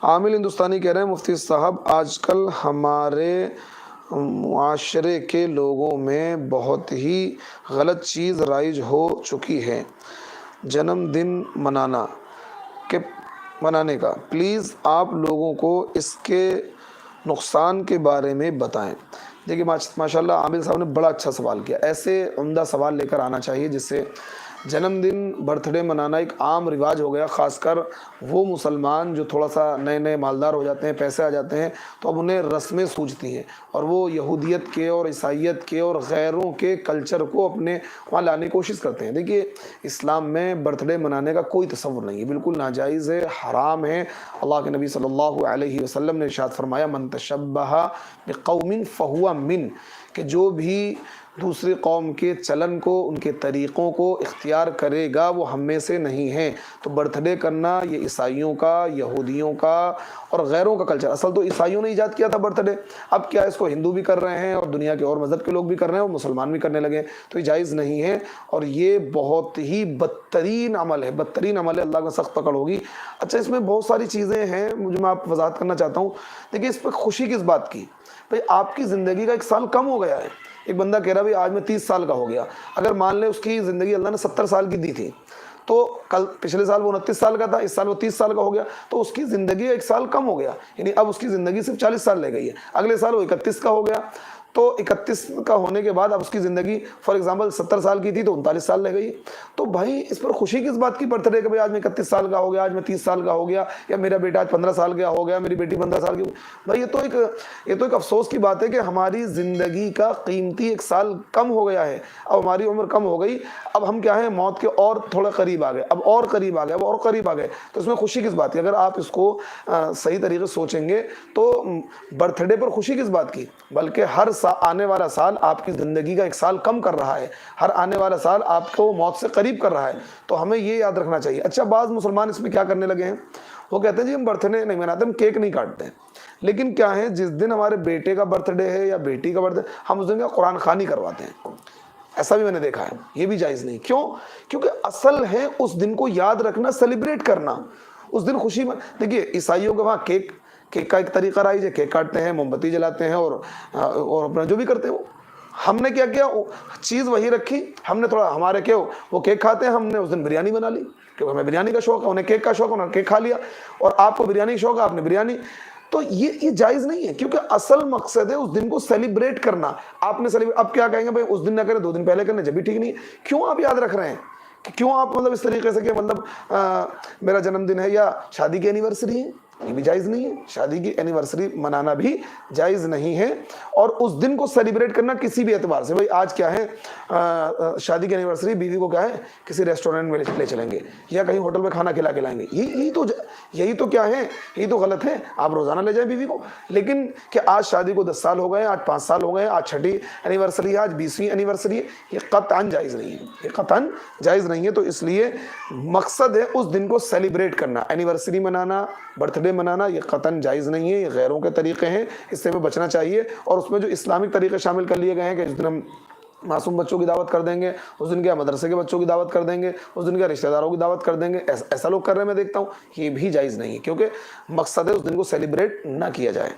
عامل ہندوستانی کہہ رہے ہیں مفتی صاحب آج کل ہمارے معاشرے کے لوگوں میں بہت ہی غلط چیز رائج ہو چکی ہے، جنم دن منانے کا۔ پلیز آپ لوگوں کو اس کے نقصان کے بارے میں بتائیں۔ دیکھیے ماشاء اللہ عامل صاحب نے بڑا اچھا سوال کیا۔ ایسے عمدہ سوال لے کر آنا چاہیے جس سے جنم دن برتھ ڈے منانا ایک عام رواج ہو گیا، خاص کر وہ مسلمان جو تھوڑا سا نئے مالدار ہو جاتے ہیں، پیسے آ جاتے ہیں تو اب انہیں رسمیں سوچتی ہیں اور وہ یہودیت کے اور عیسائیت کے اور غیروں کے کلچر کو اپنے وہاں لانے کی کوشش کرتے ہیں۔ دیکھیے اسلام میں برتھ ڈے منانے کا کوئی تصور نہیں ہے، بالکل ناجائز ہے، حرام ہے۔ اللہ کے نبی صلی اللہ علیہ وسلم نے ارشاد فرمایا من تشبہ بقوم فہو من، کہ جو بھی دوسری قوم کے چلن کو، ان کے طریقوں کو اختیار کرے گا وہ ہم میں سے نہیں ہے۔ تو برتھ ڈے کرنا یہ عیسائیوں کا، یہودیوں کا اور غیروں کا کلچر، اصل تو عیسائیوں نے ایجاد کیا تھا برتھ ڈے، اب کیا اس کو ہندو بھی کر رہے ہیں اور دنیا کے اور مذہب کے لوگ بھی کر رہے ہیں اور مسلمان بھی کرنے لگے، تو یہ جائز نہیں ہے اور یہ بہت ہی بدترین عمل ہے، اللہ کا سخت پکڑ ہوگی۔ اچھا اس میں بہت ساری چیزیں ہیں مجھے میں آپ وضاحت کرنا چاہتا ہوں۔ دیکھیے اس پہ خوشی کس بات کی؟ بھائی آپ کی زندگی کا ایک سال کم ہو گیا ہے۔ ایک بندہ کہہ رہا بھائی آج میں 30 سال کا ہو گیا، اگر مان لیں اس کی زندگی اللہ نے 70 سال کی دی تھی تو کل پچھلے سال وہ 29 سال کا تھا، اس سال وہ 30 سال کا ہو گیا، تو اس کی زندگی ایک سال کم ہو گیا، یعنی اب اس کی زندگی صرف 40 سال رہ گئی ہے۔ اگلے سال وہ 31 کا ہو گیا، تو 31 کا ہونے کے بعد اب اس کی زندگی فار ایگزامپل 70 سال کی تھی تو 39 سال رہ گئی۔ تو بھائی اس پر خوشی کس بات کی برتھ ڈے کہ بھائی آج میں 31 سال کا ہو گیا، آج میں 30 سال کا ہو گیا، یا میرا بیٹا آج 15 سال کا ہو گیا، میری بیٹی 15 سال کی۔ بھائی یہ تو ایک افسوس کی بات ہے کہ ہماری زندگی کا قیمتی ایک سال کم ہو گیا ہے، اب ہماری عمر کم ہو گئی، اب ہم کیا ہیں موت کے اور تھوڑا قریب آ گئے، اب اور قریب آ گئے، اب اور قریب آ گئے، تو اس میں خوشی کس بات کی؟ اگر آپ اس کو صحیح طریقے سے سوچیں گے تو برتھ ڈے پر خوشی کس بات کی؟ بلکہ ہر آنے والا سال آپ کی زندگی کا ایک سال کم کر رہا ہے، ہر آنے والا سال آپ کو موت سے قریب کر رہا ہے، تو ہمیں یہ یاد رکھنا چاہیے۔ اچھا بعض مسلمان اس میں کیا کرنے لگے ہیں، وہ کہتے ہیں جی ہم برتھ ڈے نہیں مناتے، ہم کیک نہیں کاٹتے ہیں، لیکن کیا ہے جس دن ہمارے بیٹے کا برتھ ڈے ہے یا بیٹی کا برتھ ڈے ہم اس دن کا قرآن خوانی کرواتے ہیں۔ ایسا بھی میں نے دیکھا ہے، یہ بھی جائز نہیں۔ کیوں؟ کیونکہ اصل ہے اس دن کو یاد رکھنا، سیلیبریٹ کرنا، اس دن خوشی میں۔ دیکھیے عیسائیوں کے وہاں کیک کا ایک طریقہ رائج ہے، کیک کاٹتے ہیں، موم بتی جلاتے ہیں اور اپنا جو بھی کرتے ہیں۔ ہم نے کیا کیا، چیز وہی رکھی، ہم نے تھوڑا ہمارے کیا وہ کیک کھاتے ہیں، ہم نے اس دن بریانی بنا لی کیونکہ ہمیں بریانی کا شوق ہے، انہیں کیک کا شوق ہے، انہوں نے کیک کھا لیا، اور آپ کو بریانی کا شوق ہے، آپ نے بریانی۔ تو یہ جائز نہیں ہے، کیونکہ اصل مقصد ہے اس دن کو سیلیبریٹ کرنا۔ آپ نے اب کیا کہیں گے بھائی اس دن نہ کریں 2 دن پہلے کرنے، جب بھی ٹھیک نہیں ہے۔ کیوں آپ یاد رکھ رہے ہیں کہ کیوں آپ اس طریقے سے کہ میرا جنم دن ہے یا شادی کی اینیورسری ہے، یہ بھی جائز نہیں ہے۔ شادی کی اینیورسری منانا بھی جائز نہیں ہے، اور اس دن کو سیلیبریٹ کرنا کسی بھی اعتبار سے، بھائی آج کیا ہے شادی کی اینیورسری، بیوی کو کیا ہے کسی ریسٹورینٹ میں لے چلیں گے یا کہیں ہوٹل میں کھانا کھلا کے لائیں گے، یہی تو کیا ہے، یہی تو غلط ہے۔ آپ روزانہ لے جائیں بیوی کو، لیکن کہ آج شادی کو 10 سال ہو گئے، آج 5 سال ہو گئے، آج 6ٹھی اینیورسری ہے، آج 20ویں اینیورسری ہے، یہ قطعاً جائز نہیں ہے، یہ قطعاً جائز نہیں ہے۔ تو اس لیے مقصد ہے اس دن کو سیلیبریٹ کرنا، اینیورسری منانا، برتھ ڈے منانا یہ قطعاً جائز نہیں ہے، یہ غیروں کے طریقے ہیں، اس سے ہمیں بچنا چاہیے۔ اور اس میں جو اسلامک طریقے شامل کر لیے گئے ہیں کہ اس دن ہم معصوم بچوں کی دعوت کر دیں گے، اس دن کیا مدرسے کے بچوں کی دعوت کر دیں گے، اس دن کیا رشتہ داروں کی دعوت کر دیں گے، ایسا لوگ کر رہے ہیں میں دیکھتا ہوں، یہ بھی جائز نہیں ہے، کیونکہ مقصد ہے اس دن کو سیلیبریٹ نہ کیا جائے۔